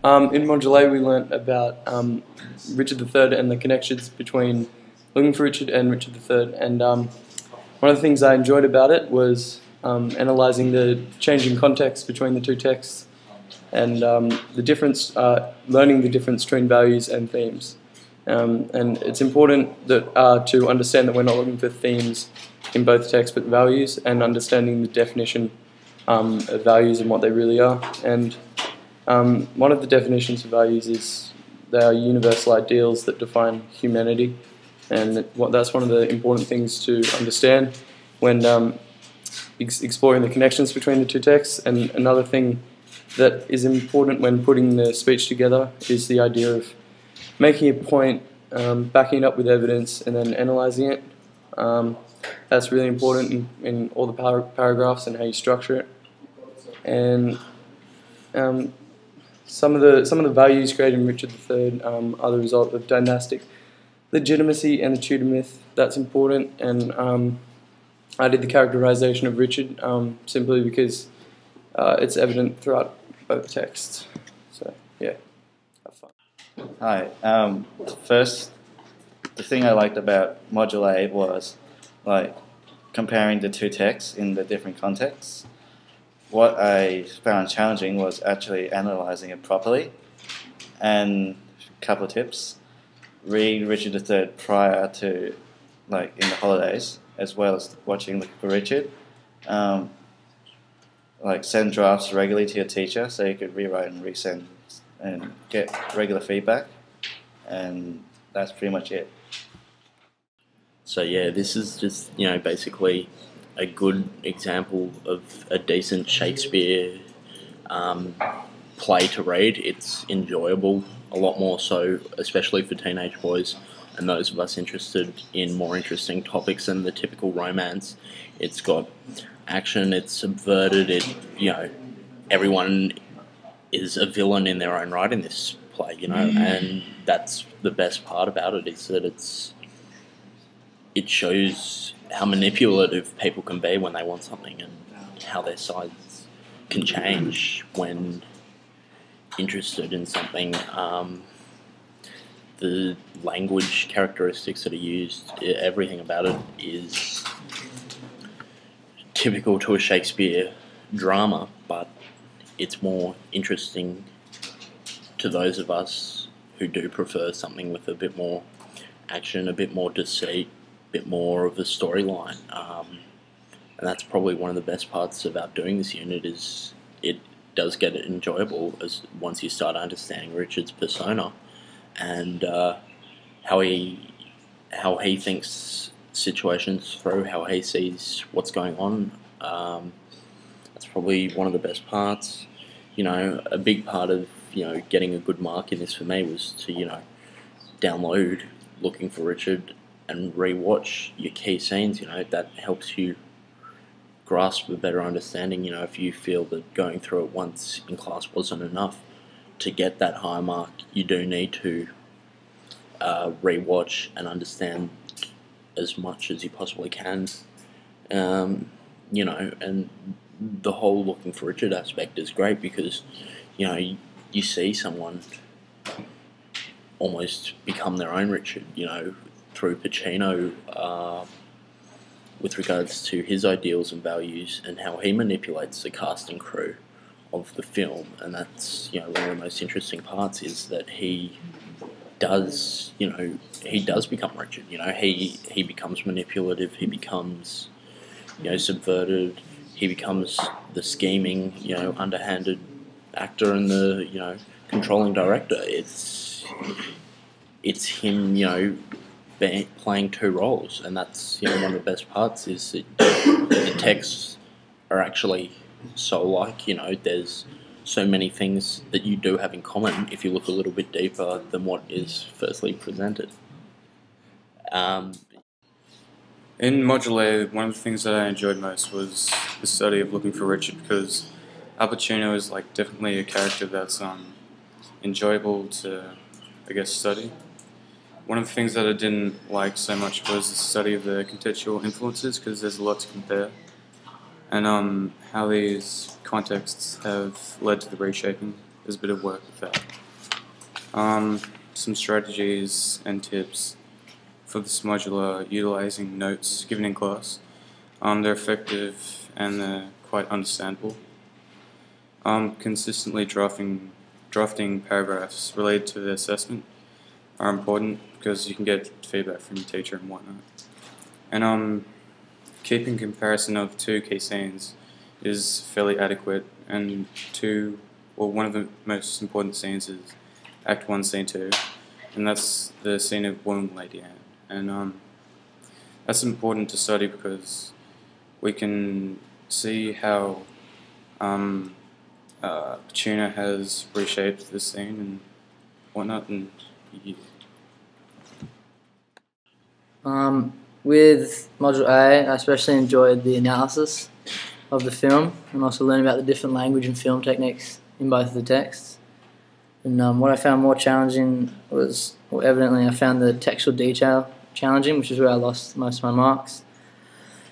In Module A we learnt about Richard III and the connections between Looking for Richard and Richard III, and one of the things I enjoyed about it was analysing the changing context between the two texts and the difference, learning the difference between values and themes. And it's important that to understand that we're not looking for themes in both texts but values, and understanding the definition of values and what they really are. And one of the definitions of values is they are universal ideals that define humanity, and that's one of the important things to understand when exploring the connections between the two texts. And another thing that is important when putting the speech together is the idea of making a point, backing it up with evidence, and then analysing it. That's really important in all the paragraphs and how you structure it. And some of the values created in Richard III are the result of dynastic legitimacy and the Tudor myth. That's important, and I did the characterization of Richard simply because it's evident throughout both texts. So yeah, have fun. Hi. First, the thing I liked about Module A was comparing the two texts in the different contexts. What I found challenging was actually analysing it properly. And a couple of tips: read Richard III prior to, in the holidays, as well as watching Looking for Richard. Send drafts regularly to your teacher so you could rewrite and resend and get regular feedback. And that's pretty much it. So yeah, this is just, basically a good example of a decent Shakespeare play to read. It's enjoyable, a lot more so, especially for teenage boys and those of us interested in more interesting topics than the typical romance. It's got action, it's subverted, everyone is a villain in their own right in this play, and that's the best part about it, is that it shows how manipulative people can be when they want something, and how their sides can change when interested in something. The language characteristics that are used, everything about it is typical to a Shakespeare drama, but it's more interesting to those of us who do prefer something with a bit more action, a bit more deceit, a bit more of a storyline. And that's probably one of the best parts about doing this unit, is it does get it enjoyable as once you start understanding Richard's persona and how he thinks situations through, how he sees what's going on. That's probably one of the best parts. A big part of getting a good mark in this for me was to download Looking for Richard and rewatch your key scenes. That helps you grasp a better understanding. If you feel that going through it once in class wasn't enough to get that high mark, you do need to rewatch and understand as much as you possibly can. And the whole Looking for Richard aspect is great because you see someone almost become their own Richard, through Pacino, with regards to his ideals and values and how he manipulates the cast and crew of the film. And that's one of the most interesting parts, is that he does become Richard. He becomes manipulative, he becomes subverted, he becomes the scheming, underhanded actor and the controlling director. It's him playing two roles, and that's one of the best parts, is that the texts are actually so alike. There's so many things that you do have in common if you look a little bit deeper than what is firstly presented. In Module A, one of the things that I enjoyed most was the study of Looking for Richard, because Al Pacino is definitely a character that's enjoyable to, study. One of the things that I didn't like so much was the study of the contextual influences, because there's a lot to compare, and how these contexts have led to the reshaping there's a bit of work with that. Some strategies and tips for this module are utilizing notes given in class. They're effective and they're quite understandable. Consistently drafting paragraphs related to the assessment are important because you can get feedback from your teacher and whatnot. And keeping comparison of two key scenes is fairly adequate, and one of the most important scenes is Act 1, Scene 2, and that's the scene of Woman Lady Anne. And that's important to study because we can see how Tuna has reshaped the scene and whatnot. And with Module A, I especially enjoyed the analysis of the film and also learning about the different language and film techniques in both of the texts. And what I found more challenging was, well, evidently I found the textual detail challenging, which is where I lost most of my marks.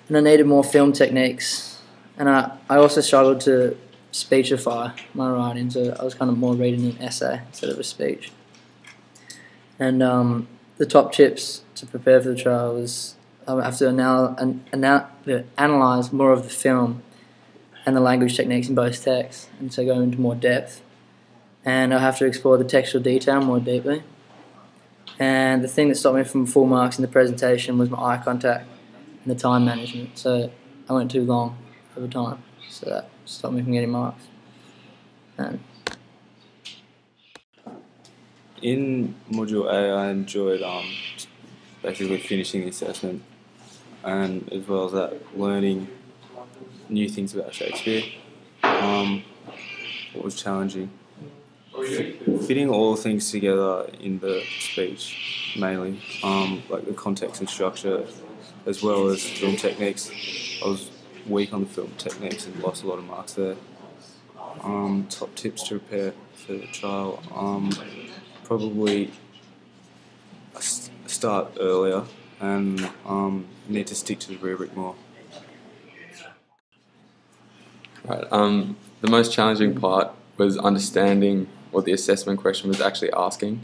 And I needed more film techniques. And I also struggled to speechify my writing, so I was kind of more reading an essay instead of a speech. And the top tips to prepare for the trial was I have to analyse more of the film and the language techniques in both texts, and so go into more depth. And I have to explore the textual detail more deeply. And the thing that stopped me from full marks in the presentation was my eye contact and the time management. So I went too long over time, so that stopped me from getting marks. And in Module A, I enjoyed basically finishing the assessment, and as well as that, learning new things about Shakespeare. What was challenging? Fitting all things together in the speech, mainly, like the context and structure, as well as film techniques. I was weak on the film techniques and lost a lot of marks there. Top tips to prepare for the trial: probably start earlier and need to stick to the rubric more. Right. The most challenging part was understanding what the assessment question was actually asking.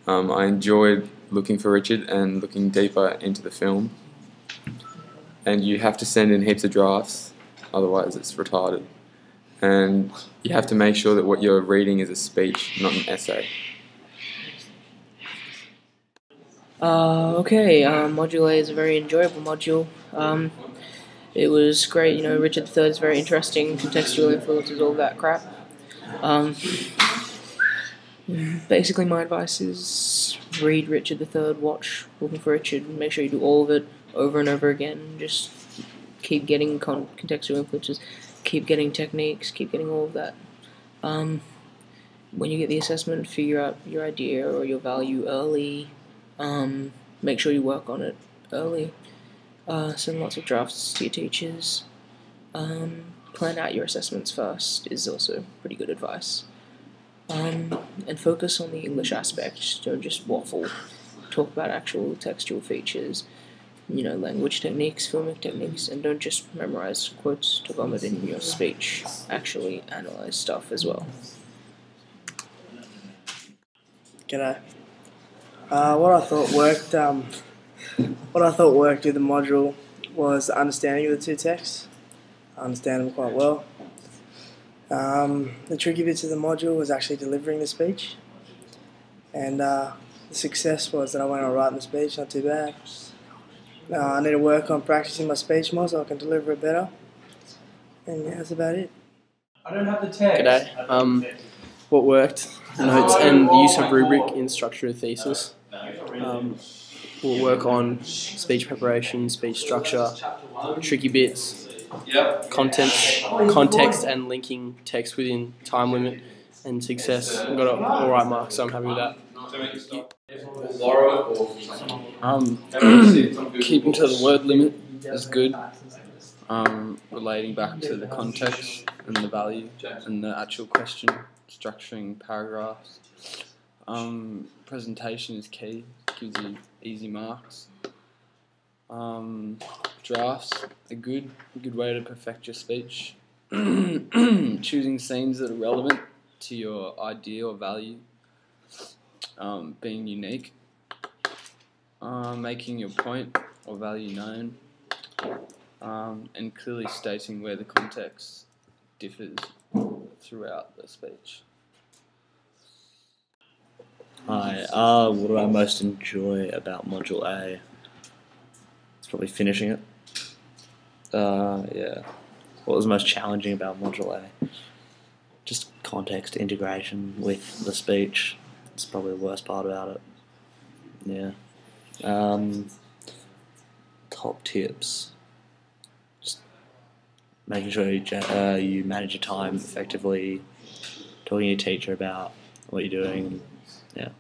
I enjoyed looking for Richard and looking deeper into the film. And you have to send in heaps of drafts, otherwise it's retarded. And you have to make sure that what you're reading is a speech, not an essay. Module A is a very enjoyable module. It was great, Richard III is very interesting, contextual influences, all that crap. Basically my advice is read Richard III, watch Looking for Richard, and make sure you do all of it over and over again. Just keep getting contextual influences, keep getting techniques, keep getting all of that. When you get the assessment, figure out your idea or your value early. Make sure you work on it early. Send lots of drafts to your teachers. Plan out your assessments first is also pretty good advice. And focus on the English aspect. Don't just waffle. Talk about actual textual features, language techniques, filmic techniques, and don't just memorize quotes to vomit in your speech. Actually analyze stuff as well. G'day. What I thought worked with the module was the understanding of the two texts. I understand them quite well. The tricky bits of the module was actually delivering the speech, and the success was that I went on writing the speech, not too bad. I need to work on practicing my speech more so I can deliver it better, and yeah, that's about it. I don't have the text. G'day. What worked? Notes and the use of rubric in structure of thesis. We'll work on speech preparation, speech structure, tricky bits, context and linking text within time limit and success. I've got alright marks, so I'm happy with that. Keeping to the word limit is good. Relating back to the context and the value and the actual question, structuring paragraphs. Presentation is key, gives you easy marks. Drafts are good way to perfect your speech. Choosing scenes that are relevant to your idea or value, being unique, making your point or value known, and clearly stating where the context differs throughout the speech. Hi, what do I most enjoy about Module A? It's probably finishing it. Yeah. What was most challenging about Module A? Just context integration with the speech. It's probably the worst part about it. Yeah. Top tips. Just making sure you manage your time effectively, talking to your teacher about what you're doing. Yeah.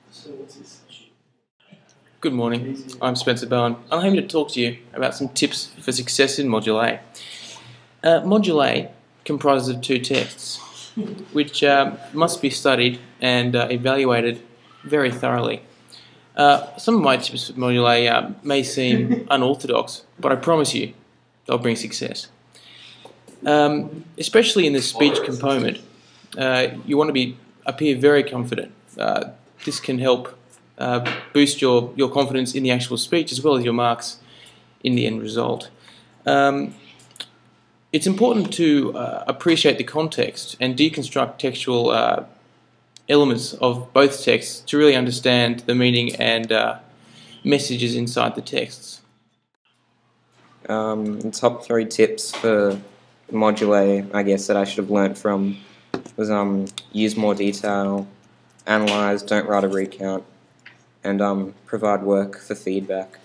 Good morning, I'm Spencer Bowen. I'm here to talk to you about some tips for success in Module A. Module A comprises of 2 texts, which must be studied and evaluated very thoroughly. Some of my tips for Module A may seem unorthodox, but I promise you they'll bring success. Especially in the speech component, you want to appear very confident. This can help boost your confidence in the actual speech as well as your marks in the end result. It's important to appreciate the context and deconstruct textual elements of both texts to really understand the meaning and messages inside the texts. Top 3 tips for Module A, I guess, that I should have learnt from was use more detail, analyse, don't write a recount, and provide work for feedback.